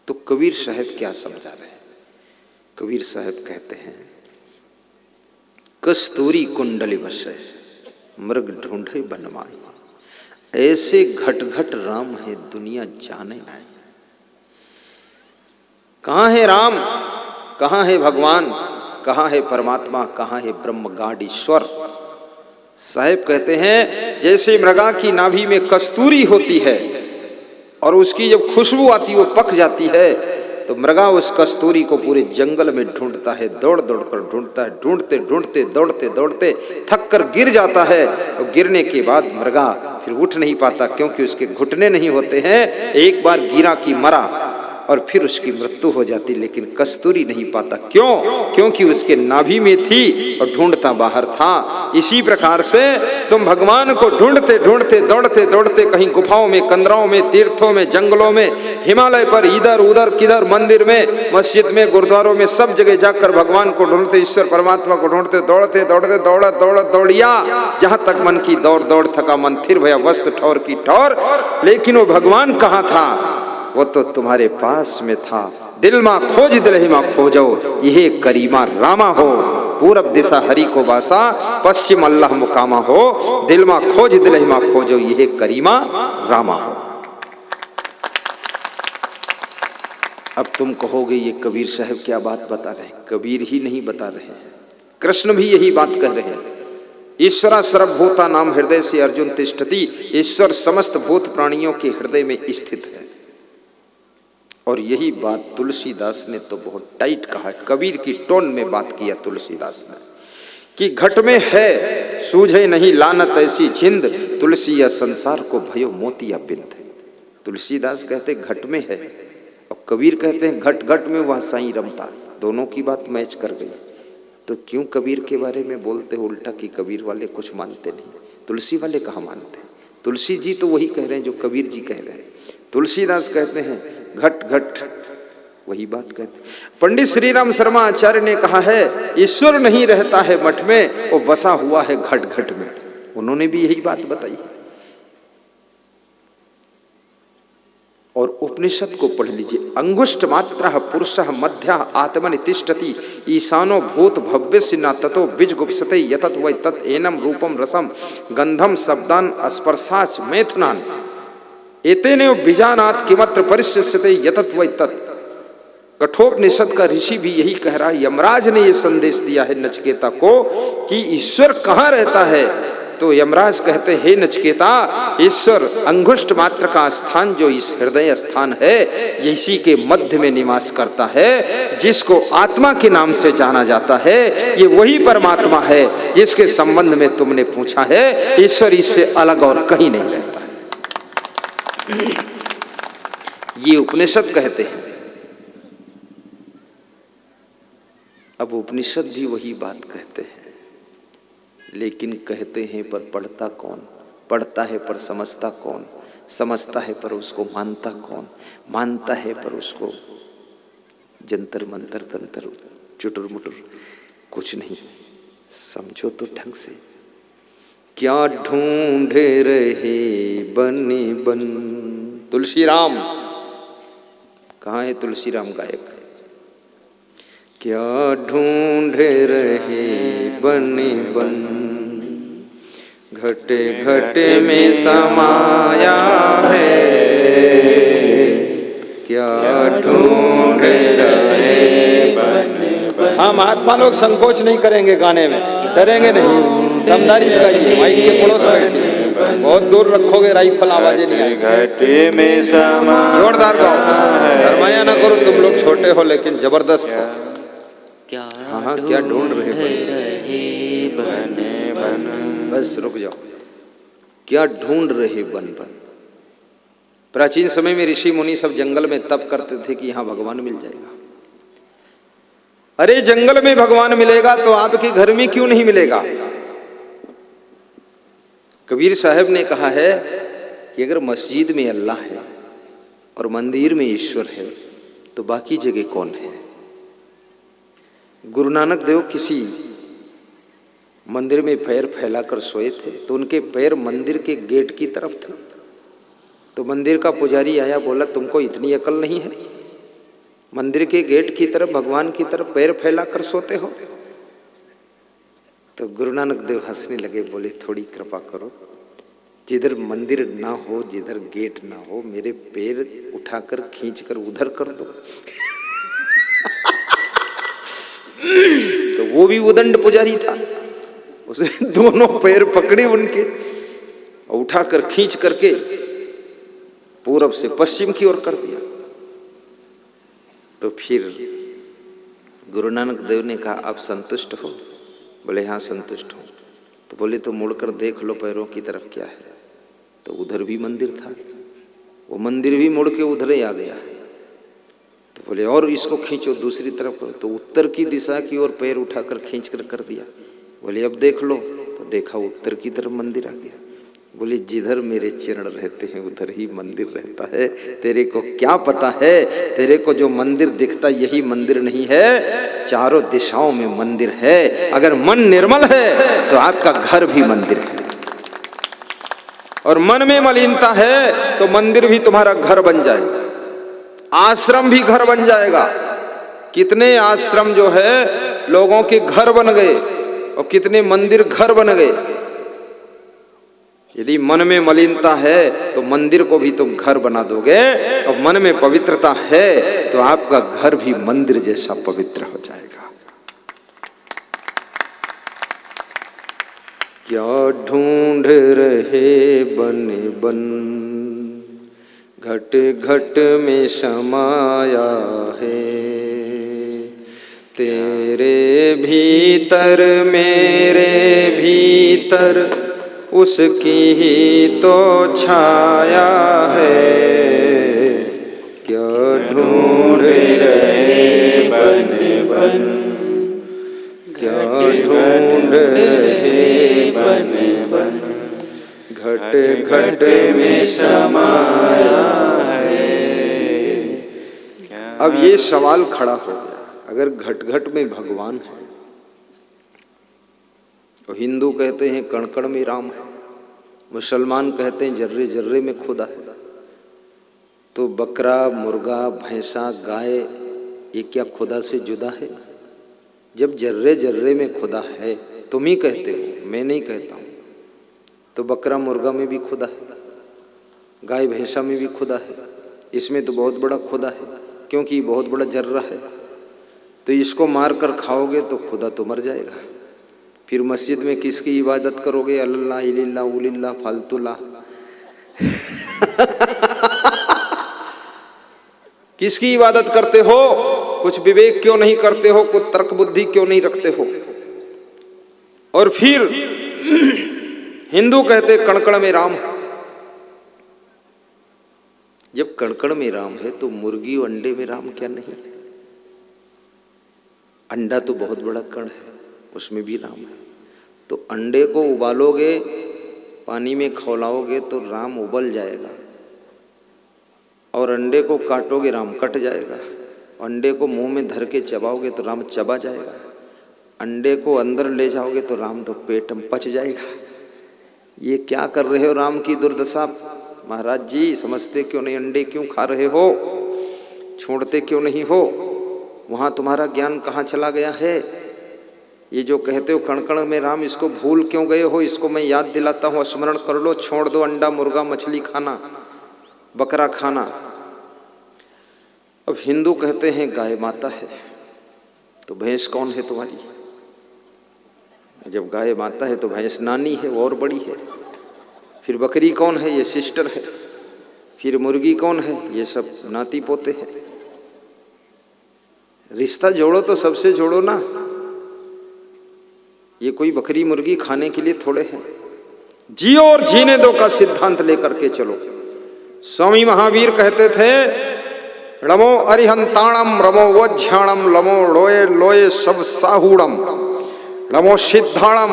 तो कबीर साहब क्या समझा रहे हैं? कबीर साहब कहते हैं, कस्तूरी कुंडली वशे मृग ढूंढे बनमाई, ऐसे घट घट राम है दुनिया जाने ना। कहाँ है राम, कहाँ है भगवान, कहाँ है परमात्मा, कहाँ है ब्रह्म गाढ़ ईश्वर? साहेब कहते हैं जैसे मृगा की नाभि में कस्तूरी होती है और उसकी जब खुशबू आती है वो पक जाती है, तो मृगा उस कस्तूरी को पूरे जंगल में ढूंढता है, दौड़ दौड़ कर ढूंढता है, ढूंढते ढूंढते दौड़ते दौड़ते थक कर गिर जाता है। और गिरने के बाद मृगा फिर उठ नहीं पाता, क्योंकि उसके घुटने नहीं होते हैं। एक बार गिरा कि मरा और फिर उसकी मृत्यु हो जाती, लेकिन कस्तूरी नहीं पाता। क्यों? क्योंकि उसके नाभि में थी और ढूंढता बाहर था। इसी प्रकार से तुम भगवान को ढूंढते ढूंढते दौड़ते दौड़ते कहीं गुफाओं में, कंदराओं में, तीर्थों में, जंगलों में, हिमालय पर, इधर उधर किधर, मंदिर में, मस्जिद में, गुरुद्वारों में, सब जगह जाकर भगवान को ढूंढते, ईश्वर परमात्मा को ढूंढते, दौड़ते दौड़ते दौड़िया, जहां तक मन की दौड़ दौड़ थका मन, फिर भया वस्त ठौर की ठौर। लेकिन वो भगवान कहाँ था? वो तो तुम्हारे पास में था। दिल मां खोज दिलहि मां खोजो, यह करीमा रामा हो। पूरब दिशा हरि को बासा, पश्चिम अल्लाह मुकामा हो। दिल मां खोज दिलहि मां खोजो, यह करीमा रामा हो। अब तुम कहोगे ये कबीर साहब क्या बात बता रहे हैं? कबीर ही नहीं बता रहे हैं, कृष्ण भी यही बात कह रहे हैं। ईश्वरा सर्वभूता नाम हृदय से अर्जुन तिष्ठति, ईश्वर समस्त भूत प्राणियों के हृदय में स्थित है। और यही बात तुलसीदास ने तो बहुत टाइट कहा है, कबीर की टोन में बात किया तुलसीदास ने, कि घट में है सूझे नहीं लानत ऐसी जिंद, तुलसी या संसार को भयो मोतिया बिंद। तुलसीदास कहते घट में है और कबीर कहते हैं घट घट में वह साईं रमता। दोनों की बात मैच कर गई। तो क्यों कबीर के बारे में बोलते हो उल्टा कि कबीर वाले कुछ मानते नहीं, तुलसी वाले कहाँ मानते? तुलसी जी तो वही कह रहे हैं जो कबीर जी कह रहे हैं। तुलसीदास कहते हैं घट घट, वही बात कहते। पंडित श्री राम शर्मा आचार्य ने कहा है ईश्वर नहीं रहता है मठ में, वो बसा हुआ है घट घट में। उन्होंने भी यही बात बताई। और उपनिषद को पढ़ लीजिए, अंगुष्ठ मात्रः पुरुषः मध्यः आत्मनि तिष्ठति, ईशानो भूत भव्यस्य न ततो बीजगुप्सते यतत वै तत् एनम रूपम रसम गंधम शब्दान स्पर्शाच मैथुनान एतेने बीजानात् किमत्र परिशिष्यते यतत वै तत्। कठोपनिषद का ऋषि भी यही कह रहा है। यमराज ने यह संदेश दिया है नचिकेता को कि ईश्वर कहाँ रहता है। तो यमराज कहते हैं हे नचिकेता, ईश्वर अंगुष्ठ मात्र का स्थान जो इस हृदय स्थान है, इसी के मध्य में निवास करता है, जिसको आत्मा के नाम से जाना जाता है। ये वही परमात्मा है जिसके संबंध में तुमने पूछा है। ईश्वर इससे अलग और कहीं नहीं रहता है। ये उपनिषद कहते हैं। अब उपनिषद भी वही बात कहते हैं, लेकिन कहते हैं पर पढ़ता कौन? पढ़ता है पर समझता कौन? समझता है पर उसको मानता कौन? मानता है पर उसको जंतर मंतर तंत्र चुटुर मुटुर कुछ नहीं। समझो तो ढंग से। क्या ढूंढे रहे बने बन। तुलसी राम कहाँ है? तुलसी राम गायक। क्या ढूंढे रहे बने बन, घटे घटे में समाया है। क्या ढूंढे रहे बने बन। हाँ, महात्मा लोग संकोच नहीं करेंगे गाने में, डरेंगे नहीं। दमदारी से गाइए, माइक के पड़ोस में बहुत दूर रखोगे, राइफल आवाजें नहीं आएगी। घटे में समा जोरदार गाओ, शर्माया ना करो। तुम लोग छोटे हो लेकिन जबरदस्त हो। हाँ, क्या ढूंढ रहे बने बन। बस रुक जाओ। क्या ढूंढ रहे बन बन। प्राचीन समय में ऋषि मुनि सब जंगल में तप करते थे कि यहां भगवान मिल जाएगा। अरे जंगल में भगवान मिलेगा तो आपके घर में क्यों नहीं मिलेगा? कबीर साहब ने कहा है कि अगर मस्जिद में अल्लाह है और मंदिर में ईश्वर है तो बाकी जगह कौन है? गुरु नानक देव किसी मंदिर में पैर फैलाकर सोए थे तो उनके पैर मंदिर के गेट की तरफ थे। तो मंदिर का पुजारी आया, बोला तुमको इतनी अकल नहीं है मंदिर के गेट की तरफ, भगवान की तरफ पैर फैलाकर सोते हो? तो गुरु नानक देव हंसने लगे, बोले थोड़ी कृपा करो, जिधर मंदिर ना हो, जिधर गेट ना हो, मेरे पैर उठाकर खींचकर उधर कर दो। तो वो भी उदंड पुजारी था, उसने दोनों पैर पकड़े उनके और उठाकर खींच करके पूरब से पश्चिम की ओर कर दिया। तो फिर गुरु नानक देव ने कहा, आप संतुष्ट हो? बोले हाँ संतुष्ट हूं। तो बोले तो मुड़कर देख लो पैरों की तरफ क्या है। तो उधर भी मंदिर था, वो मंदिर भी मुड़ के उधर ही आ गया। तो बोले और इसको खींचो दूसरी तरफ करो। तो उत्तर की दिशा की ओर पैर उठाकर खींच कर दिया। बोले अब देख लो। तो देखा उत्तर की तरफ मंदिर आ गया। बोले जिधर मेरे चरण रहते हैं उधर ही मंदिर रहता है, तेरे को क्या पता है, तेरे को जो मंदिर दिखता यही मंदिर नहीं है, चारों दिशाओं में मंदिर है। अगर मन निर्मल है तो आपका घर भी मंदिर है, और मन में मलिनता है तो मंदिर भी तुम्हारा घर बन जाएगा, आश्रम भी घर बन जाएगा। कितने आश्रम जो है लोगों के घर बन गए और कितने मंदिर घर बन गए। यदि मन में मलिनता है तो मंदिर को भी तुम घर बना दोगे, और मन में पवित्रता है तो आपका घर भी मंदिर जैसा पवित्र हो जाएगा। क्या ढूंढ रहे बन बन, घट घट में समाया है, तेरे भीतर मेरे भीतर उसकी ही तो छाया है। क्या ढूंढ रहे बन बन, क्या ढूंढ रहे बन बन, घट घट में समाया है। अब ये सवाल खड़ा हो गया, अगर घट घट में भगवान है तो हिंदू कहते हैं कण कण में राम है, मुसलमान कहते हैं जर्रे जर्रे में खुदा है, तो बकरा मुर्गा भैंसा गाय ये क्या खुदा से जुदा है? जब जर्रे जर्रे में खुदा है, तुम ही कहते हो, मैं नहीं कहता हूं, तो बकरा मुर्गा में भी खुदा है, गाय भैंसा में भी खुदा है, इसमें तो बहुत बड़ा खुदा है, क्योंकि बहुत बड़ा जर्रा है। तो इसको मार कर खाओगे तो खुदा तो मर जाएगा। फिर मस्जिद में किसकी इबादत करोगे? अल्लाह इल्ला उलिल्ला फालतूला। किसकी इबादत करते हो? कुछ विवेक क्यों नहीं करते हो? कुछ तर्क बुद्धि क्यों नहीं रखते हो? और फिर हिंदू कहते कणकण में राम। जब कणकण में राम है तो मुर्गी और अंडे में राम क्या नहीं? अंडा तो बहुत बड़ा कण है, उसमें भी राम है। तो अंडे को उबालोगे, पानी में खौलाओगे तो राम उबल जाएगा, और अंडे को काटोगे राम कट जाएगा। अंडे को मुंह में धर के चबाओगे तो राम चबा जाएगा। अंडे को अंदर ले जाओगे तो राम तो पेट में पच जाएगा। ये क्या कर रहे हो राम की दुर्दशा? महाराज जी समझते क्यों नहीं? अंडे क्यों खा रहे हो? छोड़ते क्यों नहीं हो? वहां तुम्हारा ज्ञान कहाँ चला गया है? ये जो कहते हो कण कण में राम, इसको भूल क्यों गए हो? इसको मैं याद दिलाता हूँ, स्मरण कर लो। छोड़ दो अंडा मुर्गा मछली खाना, बकरा खाना। अब हिंदू कहते हैं गाय माता है, तो भैंस कौन है तुम्हारी? जब गाय माता है तो भैंस नानी है, वो और बड़ी है। फिर बकरी कौन है? ये सिस्टर है। फिर मुर्गी कौन है? ये सब नाती पोते हैं। रिश्ता जोड़ो तो सबसे जोड़ो ना। ये कोई बकरी मुर्गी खाने के लिए थोड़े हैं। जियो और जीने दो का सिद्धांत लेकर के चलो। स्वामी महावीर कहते थे, रमो अरिहंताणम रमो वज्झाणम लमो लोये लोये सब साहूणम रमो सिद्धाणम।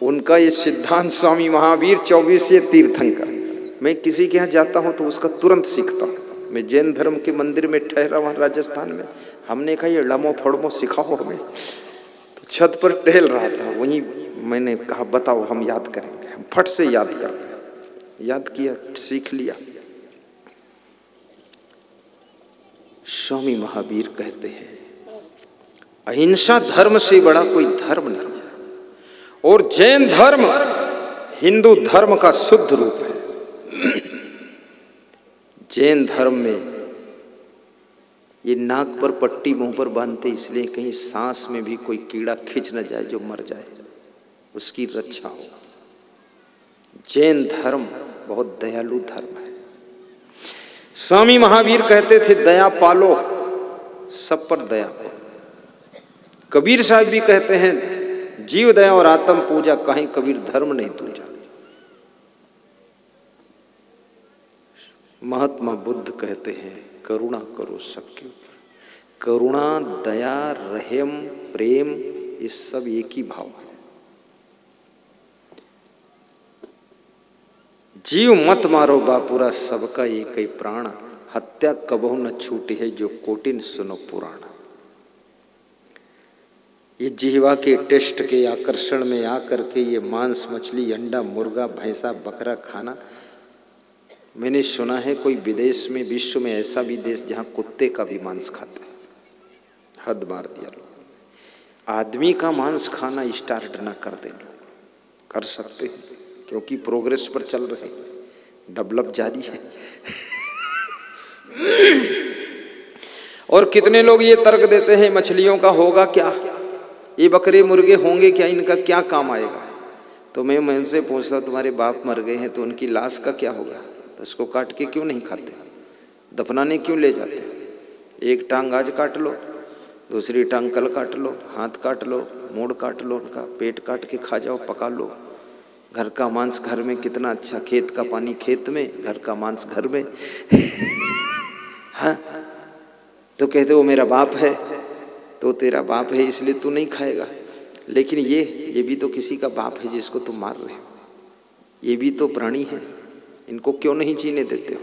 उनका ये सिद्धांत स्वामी महावीर 24 तीर्थंकर। मैं किसी के यहाँ जाता हूँ तो उसका तुरंत सीखता हूँ। मैं जैन धर्म के मंदिर में ठहरा वहाँ राजस्थान में, हमने कहा ये लमो फड़मो सिखाओ हमें। तो छत पर टहल रहा था, वहीं मैंने कहा बताओ, हम याद करेंगे। हम फट से याद करते हैं। याद किया, सीख लिया। स्वामी महावीर कहते हैं अहिंसा धर्म से बड़ा कोई धर्म नहीं है, और जैन धर्म हिंदू धर्म का शुद्ध रूप है। जैन धर्म में ये नाक पर पट्टी मुंह पर बांधते इसलिए कहीं सांस में भी कोई कीड़ा खिंच न जाए जो मर जाए, उसकी रक्षा हो। जैन धर्म बहुत दयालु धर्म है। स्वामी महावीर कहते थे दया पालो, सब पर दया करो। कबीर साहब भी कहते हैं जीव दया और आत्म पूजा, कहीं कबीर धर्म नहीं दूजा। महात्मा बुद्ध कहते हैं करुणा करो सबके ऊपर। करुणा, दया, रहम, प्रेम, ये सब एक ही भाव है। जीव मत मारो बापुरा, सबका एक ही प्राण, हत्या कबहु न छूटी है जो कोटिन सुनो पुराण। ये जीवा के टेस्ट के आकर्षण में आकर के ये मांस, मछली, अंडा, मुर्गा, भैंसा, बकरा खाना, मैंने सुना है कोई विदेश में, विश्व में ऐसा भी देश जहां कुत्ते का भी मांस खाते हैं। हद मार दिया लोग। आदमी का मांस खाना स्टार्ट ना कर दे, लोग कर सकते हैं क्योंकि प्रोग्रेस पर चल रहे हैं, डेवलप जारी है। और कितने लोग ये तर्क देते हैं मछलियों का होगा क्या, ये बकरे मुर्गे होंगे क्या, इनका क्या काम आएगा। तो मैं उनसे पूछता तुम्हारे बाप मर गए हैं तो उनकी लाश का क्या होगा, तो उसको काट के क्यों नहीं खाते, दफनाने क्यों ले जाते। एक टांग आज काट लो, दूसरी टांग कल काट लो, हाथ काट लो, मूड़ काट लो, उनका पेट काट के खा जाओ, पका लो। घर का मांस घर में कितना अच्छा, खेत का पानी खेत में, घर का मांस घर में। हाँ, तो कहते वो मेरा बाप है, तो तेरा बाप है इसलिए तू नहीं खाएगा। लेकिन ये भी तो किसी का बाप है जिसको तुम मार रहे हो, ये भी तो प्राणी है, इनको क्यों नहीं जीने देते हो।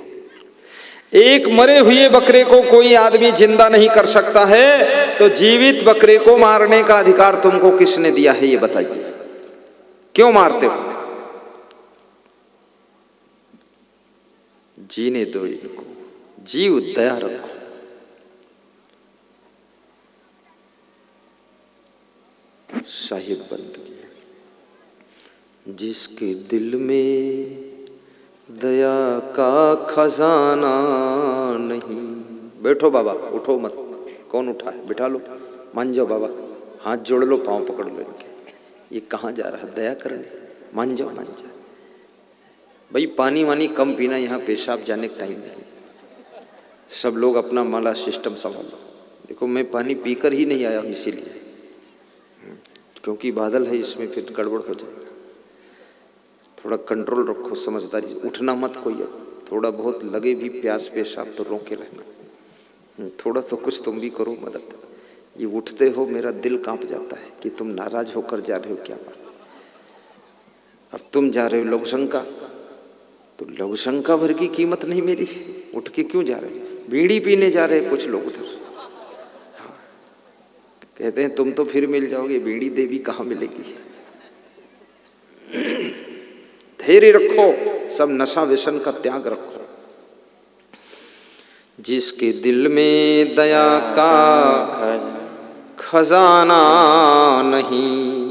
एक मरे हुए बकरे को कोई आदमी जिंदा नहीं कर सकता है, तो जीवित बकरे को मारने का अधिकार तुमको किसने दिया है, ये बताइए। क्यों मारते हो। जीने दो इनको, जीव दया रखो। साहिब बंदगी, जिसके दिल में दया का खजाना नहीं। बैठो बाबा, उठो मत, कौन उठा है, बिठा लो, मान जाओ बाबा, हाथ जोड़ लो, पांव पकड़ लो इनके। ये कहाँ जा रहा है दया करने, मान जाओ मान जाओ। भाई पानी वानी कम पीना, यहाँ पेशाब जाने का टाइम नहीं। सब लोग अपना माला सिस्टम संभालो। देखो मैं पानी पीकर ही नहीं आया हूँ, इसीलिए, क्योंकि बादल है इसमें फिर गड़बड़ हो जाएगा। थोड़ा कंट्रोल रखो, समझदारी, उठना मत कोई। अब थोड़ा बहुत लगे भी प्यास पेशाब तो रोके रहना। थोड़ा तो कुछ तुम भी करो मदद। ये उठते हो मेरा दिल कांप जाता है कि तुम नाराज होकर जा रहे हो, क्या बात। अब तुम जा रहे हो लघुशंका, तो लघुशंका भर की कीमत नहीं मेरी, उठ के क्यों जा रहे हो। बीड़ी पीने जा रहे हैं कुछ लोग उधर, हाँ, कहते हैं तुम तो फिर मिल जाओगे, बीड़ी देवी कहाँ मिलेगी। धैर्य रखो, सब नशा व्यसन का त्याग रखो। जिसके दिल में दया का खजाना नहीं,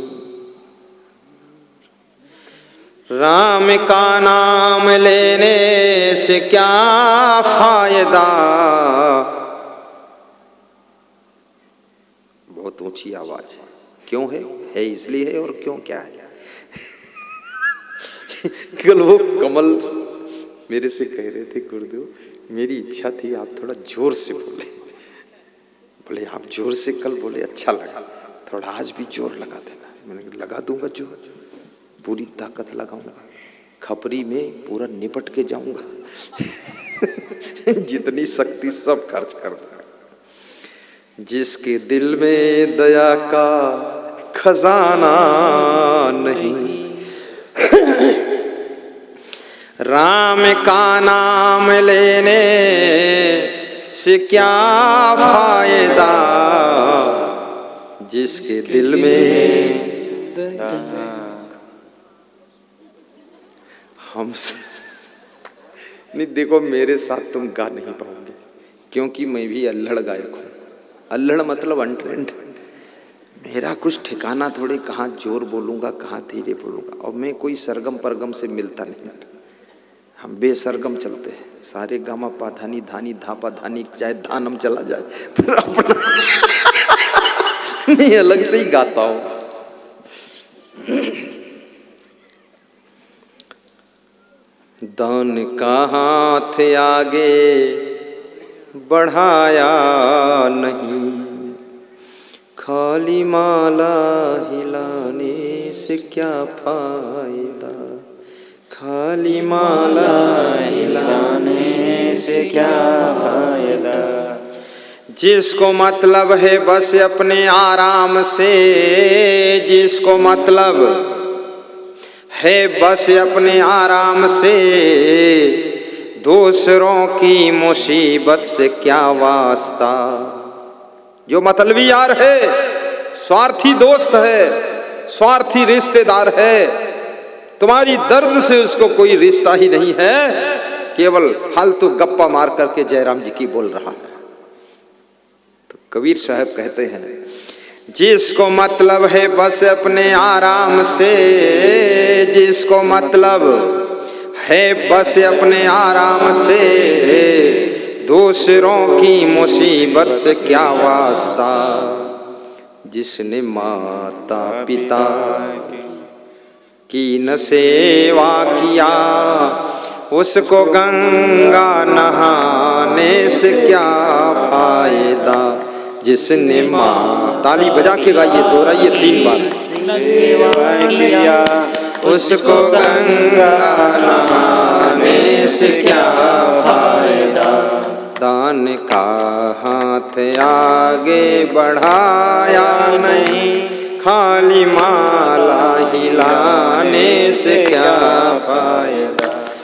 राम का नाम लेने से क्या फायदा। बहुत ऊंची आवाज है, क्यों है इसलिए है, और क्यों क्या है। कल वो कमल मेरे से कह रहे थे गुरुदेव, मेरी इच्छा थी आप थोड़ा जोर से बोले। बोले आप जोर से कल बोले, अच्छा लगा, थोड़ा आज भी जोर लगा देना। मैंने लगा दूंगा जोर, पूरी ताकत लगाऊंगा, खपरी में पूरा निपट के जाऊंगा। जितनी शक्ति सब खर्च कर दूंगा। जिसके दिल में दया का खजाना नहीं, राम का नाम लेने से क्या फायदा। जिसके दिल में हम नहीं, देखो मेरे साथ तुम गा नहीं पाओगे, क्योंकि मैं भी अल्हड़ गायक हूँ। अल्हड़ मतलब अनट्रेंड। मेरा कुछ ठिकाना थोड़े, कहाँ जोर बोलूँगा कहाँ धीरे बोलूँगा, और मैं कोई सरगम परगम से मिलता नहीं। हम बेसरगम चलते हैं, सारे गामा पा धानी धानी धापा धानी, चाहे धानम चला जाए फिर अपना मैं अलग से ही गाता हूँ। दान का हाथ आगे बढ़ाया नहीं, खाली माला हिलाने से क्या फायदा, खाली माला हिलाने से क्या फायदा। जिसको मतलब है बस अपने आराम से, जिसको मतलब है बस अपने आराम से, दूसरों की मुसीबत से क्या वास्ता। जो मतलबी यार है, स्वार्थी दोस्त है, स्वार्थी रिश्तेदार है, तुम्हारी दर्द से उसको कोई रिश्ता ही नहीं है, केवल फालतू गप्पा मार करके जयराम जी की बोल रहा है। तो कबीर साहब कहते हैं, जिसको मतलब है बस अपने आराम से, जिसको मतलब है बस अपने आराम से, दूसरों की मुसीबत से क्या वास्ता। जिसने माता पिता की न सेवा किया, उसको गंगा नहाने से क्या फायदा। जिसने माँ, ताली बजा के गाइए, दोहराइए 3 बार। सेवा किया, उसको गंगा नहाने से क्या फायदा। दान का हाथ आगे बढ़ाया नहीं, खाली माला हिलाने से क्या फायदा।